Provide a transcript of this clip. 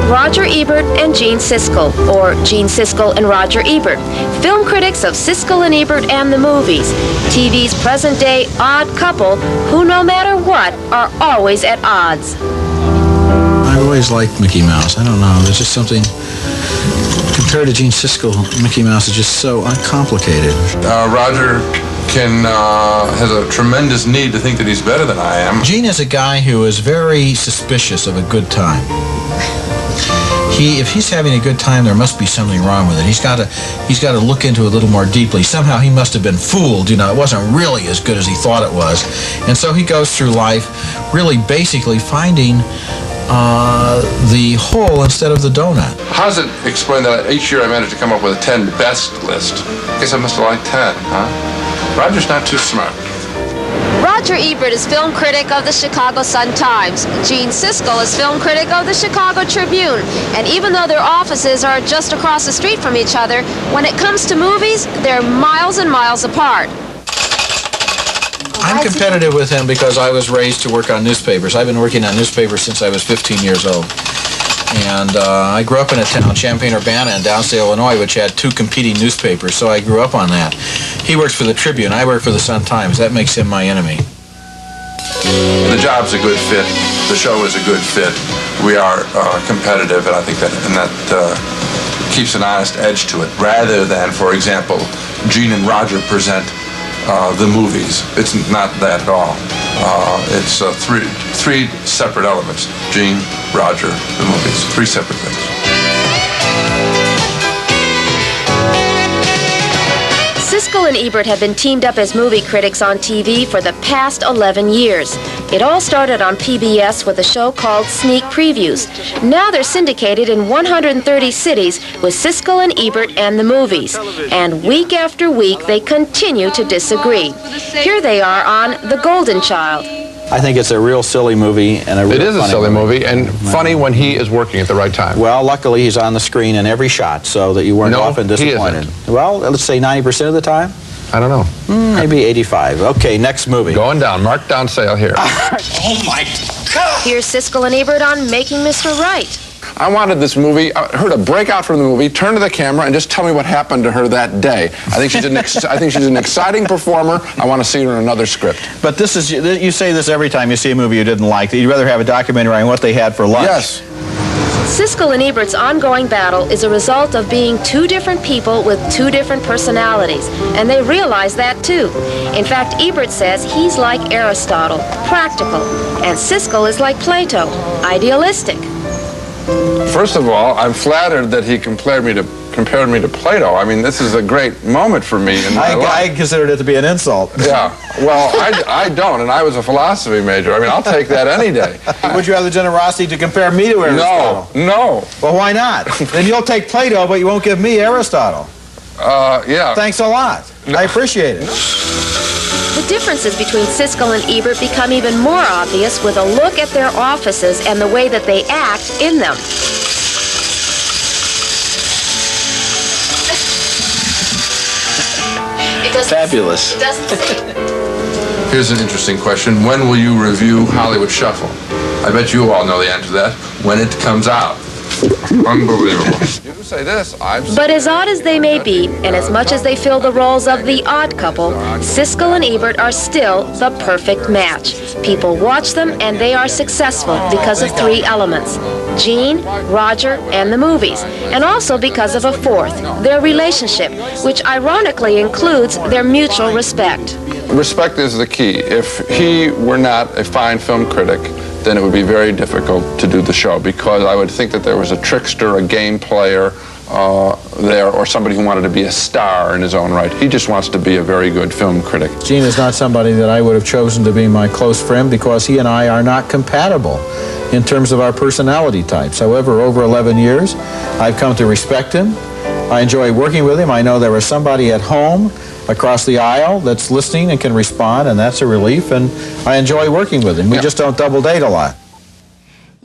Roger Ebert and Gene Siskel, or Gene Siskel and Roger Ebert, film critics of Siskel and Ebert and the movies, TV's present-day odd couple who, no matter what, are always at odds. I always liked Mickey Mouse. I don't know, there's just something, compared to Gene Siskel, Mickey Mouse is just so uncomplicated. Roger has a tremendous need to think that he's better than I am. Gene is a guy who is very suspicious of a good time. If he's having a good time, there must be something wrong with it. He's got to look into it a little more deeply. Somehow he must have been fooled. You know, it wasn't really as good as he thought it was. And so he goes through life really basically finding the hole instead of the donut. How does it explain that each year I managed to come up with a 10 best list? I guess I must have liked 10, huh? Roger's not too smart. Roger Ebert is film critic of the Chicago Sun-Times. Gene Siskel is film critic of the Chicago Tribune. And even though their offices are just across the street from each other, when it comes to movies, they're miles and miles apart. I'm competitive with him because I was raised to work on newspapers. I've been working on newspapers since I was 15 years old. And I grew up in a town, Champaign-Urbana in Downstate, Illinois, which had two competing newspapers, so I grew up on that. He works for the Tribune, I work for the Sun-Times. That makes him my enemy. The job's a good fit. The show is a good fit. We are competitive, and I think that keeps an honest edge to it, rather than, for example, Gene and Roger present the movies. It's not that at all. It's three separate elements. Gene, Roger, the movies. Three separate things. Siskel and Ebert have been teamed up as movie critics on TV for the past 11 years. It all started on PBS with a show called Sneak Previews. Now they're syndicated in 130 cities with Siskel and Ebert and the movies. And week after week, they continue to disagree. Here they are on The Golden Child. I think it's a real silly movie and a real It is a silly movie and funny when he is working at the right time. Well, luckily he's on the screen in every shot so that you weren't often disappointed. He isn't. Well, let's say 90% of the time. I don't know. Maybe 85. Okay, next movie. Going down. Mark down sale here. Oh my God! Here's Siskel and Ebert on Making Mr. Right. I wanted this movie, her to break out from the movie, turn to the camera, and just tell me what happened to her that day. I think she's an exciting performer. I want to see her in another script. But this is, you say this every time you see a movie you didn't like, that you'd rather have a documentary on what they had for lunch. Yes. Siskel and Ebert's ongoing battle is a result of being two different people with two different personalities, and they realize that too. In fact, Ebert says he's like Aristotle, practical, and Siskel is like Plato, idealistic. First of all, I'm flattered that he compared me to Plato. I mean, this is a great moment for me in my life. I considered it to be an insult. Yeah. Well, I don't, and I was a philosophy major. I mean, I'll take that any day. Would you have the generosity to compare me to Aristotle? No. Well, why not? Then you'll take Plato, but you won't give me Aristotle. Yeah. Thanks a lot. I appreciate it. The differences between Siskel and Ebert become even more obvious with a look at their offices and the way that they act in them. Fabulous. Here's an interesting question. When will you review Hollywood Shuffle? I bet you all know the answer to that. When it comes out. Unbelievable. You say this, But as odd as they may be, and as much as they fill the roles of the odd couple, Siskel and Ebert are still the perfect match. People watch them and they are successful because of three elements: Gene, Roger, and the movies, and also because of a fourth, their relationship, which ironically includes their mutual respect. Respect is the key. If he were not a fine film critic, then it would be very difficult to do the show, because I would think that there was a trickster, a game player there, or somebody who wanted to be a star in his own right. He just wants to be a very good film critic. Gene is not somebody that I would have chosen to be my close friend because he and I are not compatible in terms of our personality types. However, over 11 years, I've come to respect him. I enjoy working with him. I know there was somebody at home across the aisle that's listening and can respond, and that's a relief, and I enjoy working with him. We just don't double date a lot.